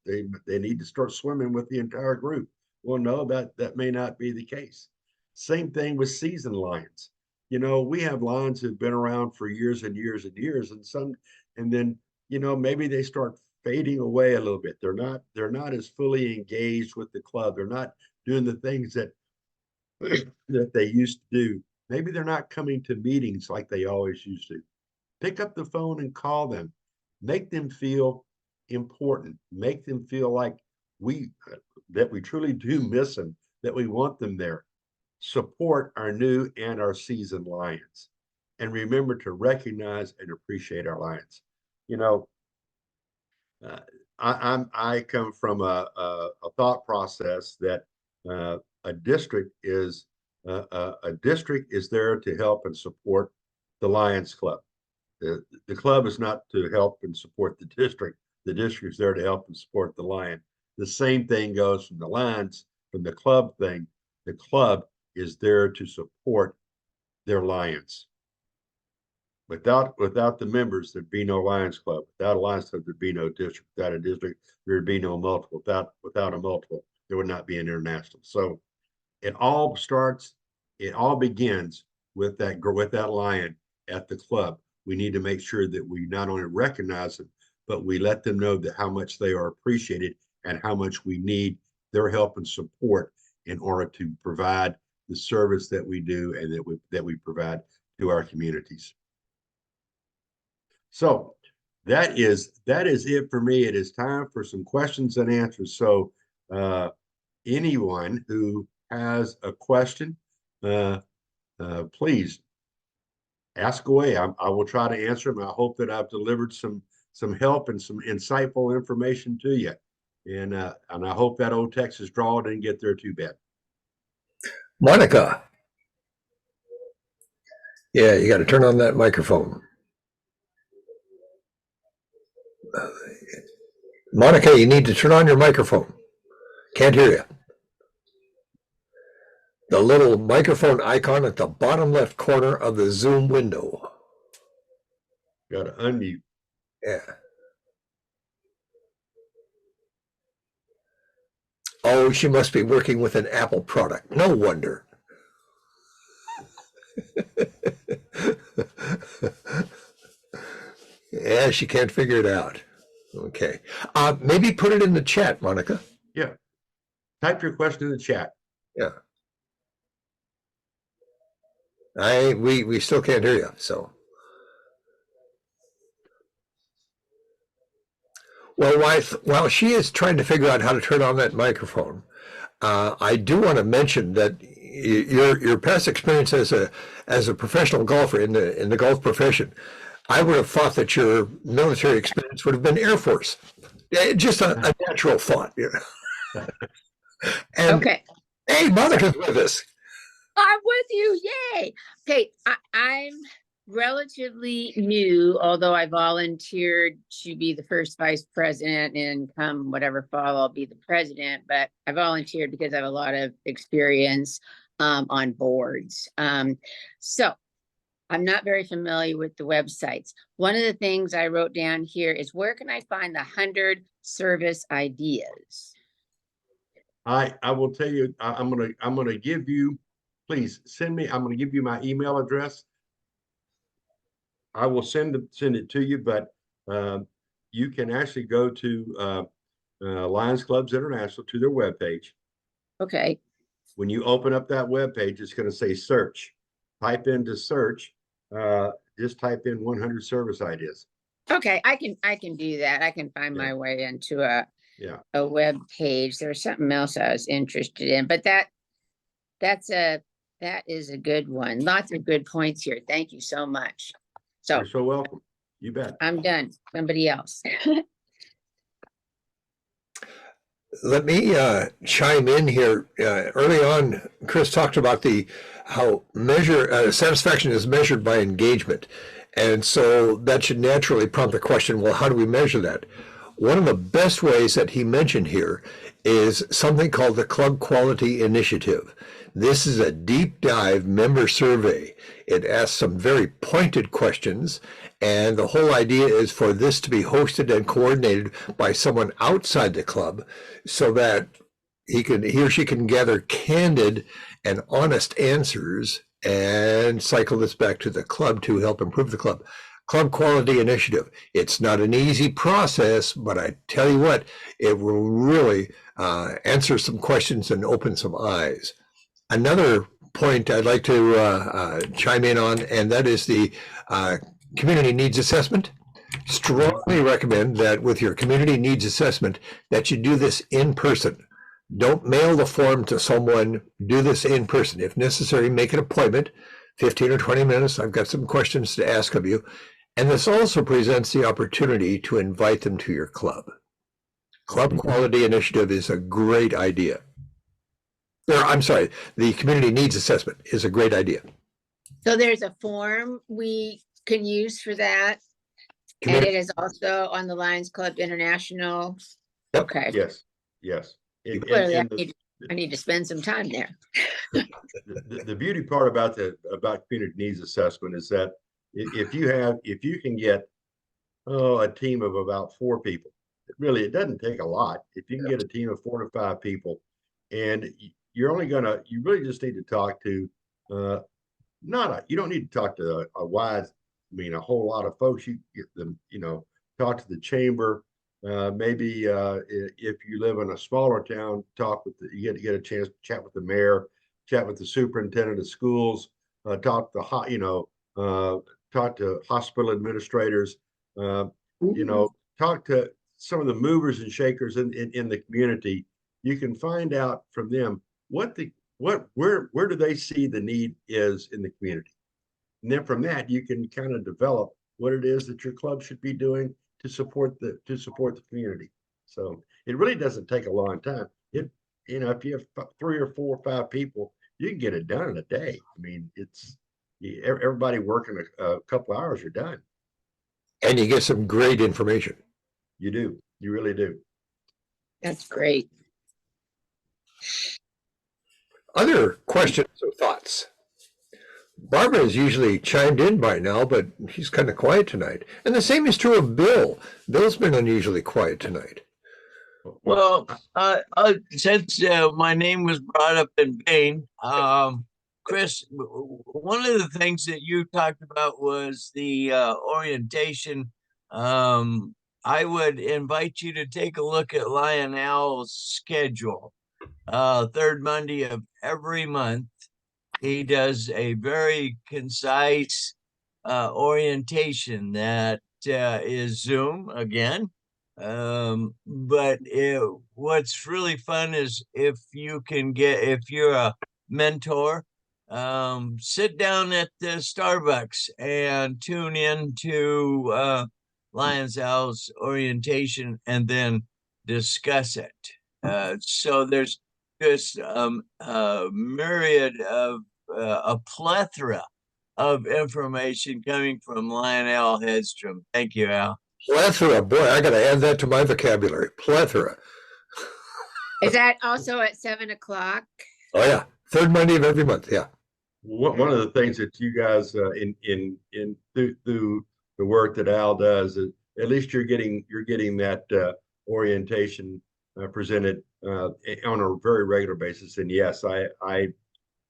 [SPEAKER 2] they need to start swimming with the entire group. Well, no, that may not be the case. Same thing with seasoned Lions. We have Lions who've been around for years and years and years, and then maybe they start fading away a little bit. They're not as fully engaged with the club. They're not doing the things that they used to do. Maybe they're not coming to meetings like they always used to. Pick up the phone and call them. Make them feel important. Make them feel like that we truly do miss them, that we want them there. Support our new and our seasoned Lions, and remember to recognize and appreciate our Lions. I come from a thought process that a district is there to help and support the Lions Club. The club is not to help and support the district. The district is there to help and support the Lion. The same thing goes from the Lions, from the club thing. The club is there to support their Lions. Without the members, there'd be no Lions Club. Without a Lions Club, there'd be no district. Without a district, there'd be no multiple. Without a multiple, there would not be an international. So it all begins with that Lion at the club. We need to make sure that we not only recognize them, but we let them know that how much they are appreciated and how much we need their help and support in order to provide the service that we do and that we provide to our communities. So that is it for me. It is time for some questions and answers. So anyone who has a question, please ask away. I will try to answer them. I hope that I've delivered some help and some insightful information to you. And I hope that old Texas draw didn't get there too bad.
[SPEAKER 1] Monica. Yeah, you got to turn on that microphone. Monica, you need to turn on your microphone. Can't hear you. The little microphone icon at the bottom left corner of the Zoom window.
[SPEAKER 2] Got to unmute.
[SPEAKER 1] Yeah. Oh, she must be working with an Apple product. No wonder. Yeah, she can't figure it out. Okay. Maybe put it in the chat, Monica.
[SPEAKER 2] Yeah. Type your question in the chat.
[SPEAKER 1] Yeah. We still can't hear you, so. Well, while she is trying to figure out how to turn on that microphone, I do want to mention that your past experience as a professional golfer in the golf profession I would have thought that your military experience would have been Air Force. Just a natural thought, you know. And
[SPEAKER 3] Okay,
[SPEAKER 1] hey, Monica's with us.
[SPEAKER 3] I'm with you. Yay. Okay, I'm relatively new, although I volunteered to be the first vice president, and come whatever fall, I'll be the president. But I volunteered because I have a lot of experience on boards. So I'm not very familiar with the websites. One of the things I wrote down here is, where can I find the 100 service ideas?
[SPEAKER 2] I will tell you, I'm gonna give you, please send me, I'm gonna give you my email address. I will send it to you, but you can actually go to Lions Clubs International, to their webpage.
[SPEAKER 3] Okay.
[SPEAKER 2] When you open up that webpage, it's going to say search. Type into search. Just type in 100 service ideas.
[SPEAKER 3] Okay, I can do that. I can find my way into a
[SPEAKER 2] Yeah.
[SPEAKER 3] web page. There was something else I was interested in, but that is a good one. Lots of good points here. Thank you so much. So
[SPEAKER 2] You're so welcome. You bet.
[SPEAKER 3] I'm done. Somebody else.
[SPEAKER 1] Let me chime in here. Early on, Chris talked about how satisfaction is measured by engagement. And so that should naturally prompt the question, well, how do we measure that? One of the best ways that he mentioned here is something called the Club Quality Initiative. This is a deep dive member survey. It asks some very pointed questions, and the whole idea is for this to be hosted and coordinated by someone outside the club, so that he or she can gather candid and honest answers and cycle this back to the club to help improve the club. Club Quality Initiative. It's not an easy process, but I tell you what, it will really answer some questions and open some eyes. Another point I'd like to chime in on, and that is the community needs assessment. Strongly recommend that with your community needs assessment that you do this in person. Don't mail the form to someone. Do this in person. If necessary, make an appointment, 15 or 20 minutes. I've got some questions to ask of you. And this also presents the opportunity to invite them to your club. Club Quality Initiative is a great idea. I'm sorry, the community needs assessment is a great idea.
[SPEAKER 3] So there's a form we can use for that. And
[SPEAKER 1] Community,
[SPEAKER 3] it is also on the Lions Club International.
[SPEAKER 1] Yep.
[SPEAKER 3] Okay.
[SPEAKER 2] Yes. Yes.
[SPEAKER 3] Clearly, I need to spend some time there.
[SPEAKER 2] The beauty part about community needs assessment is that if you can get a team of about 4 people, it doesn't take a lot. If you can get a team of 4 to 5 people, and you really just need to talk to you don't need to talk to a whole lot of folks. You get them, talk to the chamber. Maybe if you live in a smaller town, you get a chance to chat with the mayor, chat with the superintendent of schools, talk to hospital administrators, talk to some of the movers and shakers in the community. You can find out from them where do they see the need is in the community. And then from that, you can kind of develop what it is that your club should be doing to support the community. So it really doesn't take a long time. If you have 3 or 4 or 5 people, you can get it done in a day. I mean, it's everybody working a couple hours, you're done.
[SPEAKER 1] And you get some great information.
[SPEAKER 2] You do. You really do.
[SPEAKER 3] That's great.
[SPEAKER 1] Other questions or thoughts? Barbara has usually chimed in by now, but he's kind of quiet tonight. And the same is true of Bill. Bill's been unusually quiet tonight.
[SPEAKER 4] Well, since my name was brought up in vain, Chris, one of the things that you talked about was the orientation. I would invite you to take a look at Lionel's schedule. 3rd Monday of every month, he does a very concise orientation that is Zoom again. But what's really fun is if you're a mentor, sit down at the Starbucks and tune in to Lions Owls orientation and then discuss it. So there's just a myriad of a plethora of information coming from Lionel Hedstrom. Thank you, Al.
[SPEAKER 1] Plethora, boy, I got to add that to my vocabulary. Plethora.
[SPEAKER 3] Is that also at 7 o'clock?
[SPEAKER 1] Oh yeah, third Monday of every month. Yeah.
[SPEAKER 2] One of the things that you guys through the work that Al does is at least you're getting that orientation presented on a very regular basis. And yes, I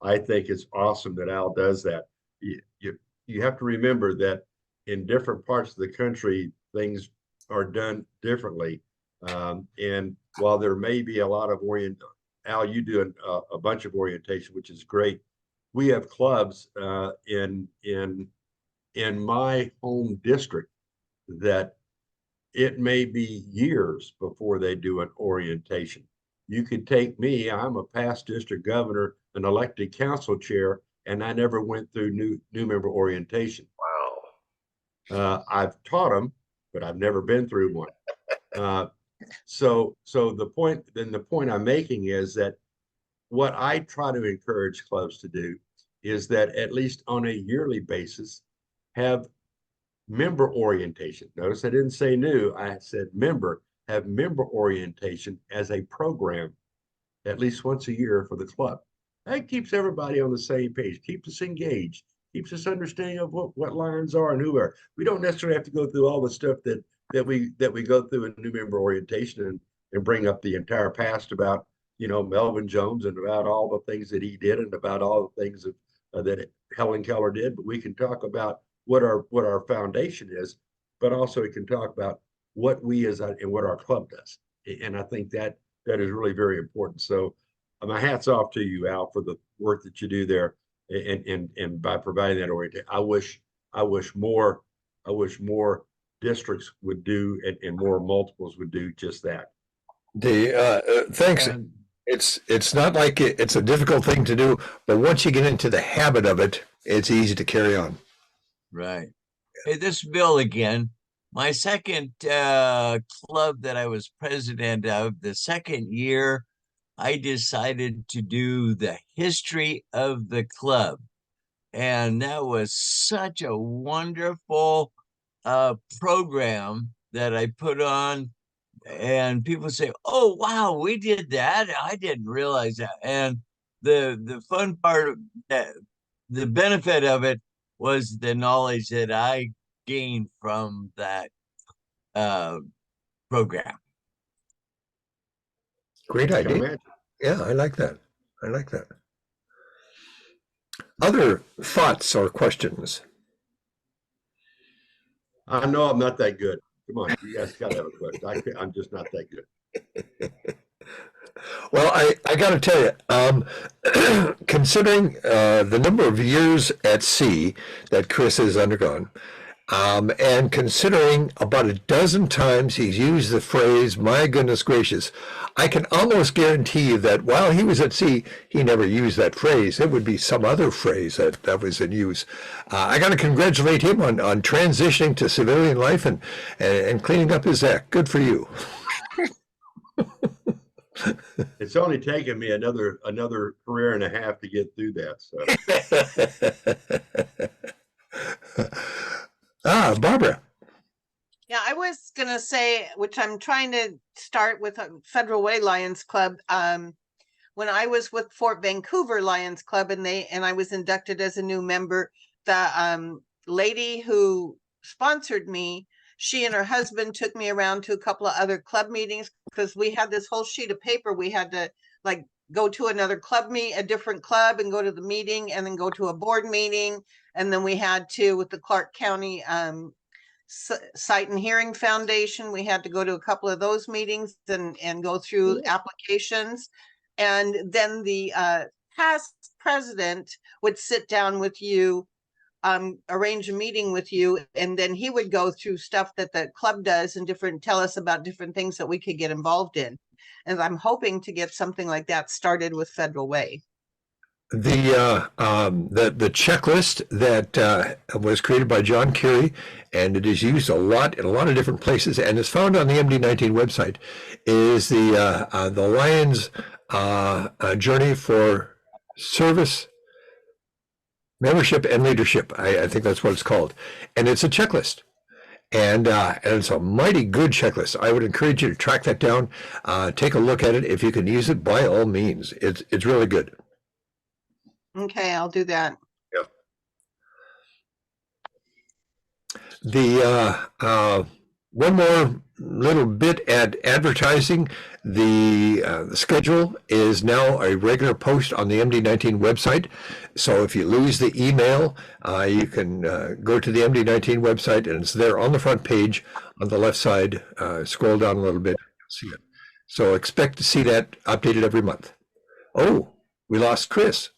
[SPEAKER 2] think it's awesome that Al does that. You have to remember that in different parts of the country, things are done differently. And while there may be a lot of Al, you do a bunch of orientation, which is great. We have clubs in my home district that it may be years before they do an orientation. You could take me, I'm a past district governor, an elected council chair, and I never went through new member orientation.
[SPEAKER 1] Wow.
[SPEAKER 2] I've taught them, but I've never been through one. So the point I'm making is that what I try to encourage clubs to do is that at least on a yearly basis, have member orientation. Notice I didn't say new, I said member, have member orientation as a program at least once a year for the club. That keeps everybody on the same page, keeps us engaged, keeps us understanding of what Lions are and who are. We don't necessarily have to go through all the stuff that we go through in new member orientation and bring up the entire past about, you know, Melvin Jones and about all the things that he did and about all the things that Helen Keller did. But we can talk about what our foundation is, but also we can talk about what we as and what our club does. And I think that is really very important. So my hat's off to you, Al, for the work that you do there and by providing that orientation. I wish more districts would do and more multiples would do just that.
[SPEAKER 1] Thanks.
[SPEAKER 4] And
[SPEAKER 1] It's not like it's a difficult thing to do, but once you get into the habit of it, it's easy to carry on.
[SPEAKER 4] right. Hey, this is Bill again. My second club that I was president of, the second year, I decided to do the history of the club. And that was such a wonderful program that I put on. And people say, oh, wow, we did that. I didn't realize that. And the fun part of that, the benefit of it was the knowledge that I gained from that program.
[SPEAKER 1] Great
[SPEAKER 2] I can
[SPEAKER 1] idea.
[SPEAKER 2] imagine.
[SPEAKER 1] Yeah, I like that. I like that. Other thoughts or questions?
[SPEAKER 2] I know I'm not that good. Come on, you guys got to have a question. I'm just not that good.
[SPEAKER 1] Well, I got to tell you, considering the number of years at sea that Chris has undergone, and considering about a dozen times he's used the phrase, my goodness gracious, I can almost guarantee you that while he was at sea, he never used that phrase. It would be some other phrase that was in use. I got to congratulate him on transitioning to civilian life and cleaning up his act. Good for you.
[SPEAKER 2] It's only taken me another career and a half to get through that. So
[SPEAKER 1] Barbara.
[SPEAKER 5] Yeah, I was gonna say, which I'm trying to start with Federal Way Lions Club. When I was with Fort Vancouver Lions Club and I was inducted as a new member, the lady who sponsored me, she and her husband took me around to a couple of other club meetings because we had this whole sheet of paper. We had to like go to another club a different club and go to the meeting and then go to a board meeting. And then we had to, with the Clark County Sight and Hearing Foundation, we had to go to a couple of those meetings and go through applications. And then the past president would sit down with you, arrange a meeting with you, and then he would go through stuff that the club does and tell us about different things that we could get involved in. And I'm hoping to get something like that started with Federal Way.
[SPEAKER 1] the checklist that was created by John Kerry, and it is used a lot in a lot of different places, and is found on the MD19 website, is the Lions journey for service, membership, and leadership. I think that's what it's called, and it's a checklist. And it's a mighty good checklist. I would encourage you to track that down, take a look at it. If you can use it, by all means, it's really good.
[SPEAKER 5] Okay, I'll do that.
[SPEAKER 1] The one more little bit at advertising. The schedule is now a regular post on the MD19 website. So if you lose the email, you can go to the MD19 website, and it's there on the front page on the left side. Scroll down a little bit, you'll see it. So expect to see that updated every month. Oh, we lost Chris.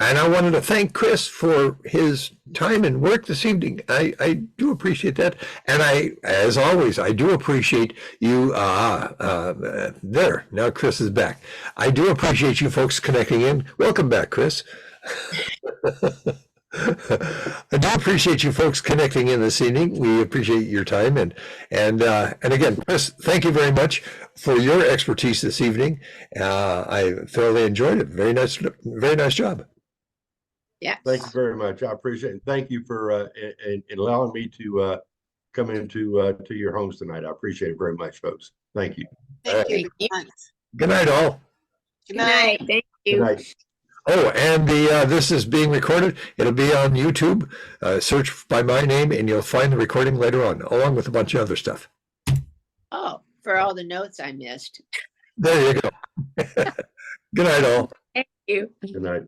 [SPEAKER 1] And I wanted to thank Chris for his time and work this evening. I do appreciate that. And as always, I do appreciate you. There, now Chris is back. I do appreciate you folks connecting in. Welcome back, Chris. I do appreciate you folks connecting in this evening. We appreciate your time. And again, Chris, thank you very much for your expertise this evening. I thoroughly enjoyed it. Very nice job.
[SPEAKER 3] Yeah.
[SPEAKER 2] Thank you very much. I appreciate it. Thank you for allowing me to come into to your homes tonight. I appreciate it very much, folks. Thank you.
[SPEAKER 5] Thank you.
[SPEAKER 3] Thank you.
[SPEAKER 5] very much.
[SPEAKER 1] Good night, all.
[SPEAKER 5] Good
[SPEAKER 3] Good
[SPEAKER 5] night.
[SPEAKER 3] night. Thank
[SPEAKER 2] Good
[SPEAKER 3] you.
[SPEAKER 2] night.
[SPEAKER 1] Oh, and this is being recorded. It'll be on YouTube. Search by my name, and you'll find the recording later on, along with a bunch of other stuff.
[SPEAKER 3] Oh, for all the notes I missed.
[SPEAKER 1] There you go. Good night, all.
[SPEAKER 3] Thank you.
[SPEAKER 2] Good night.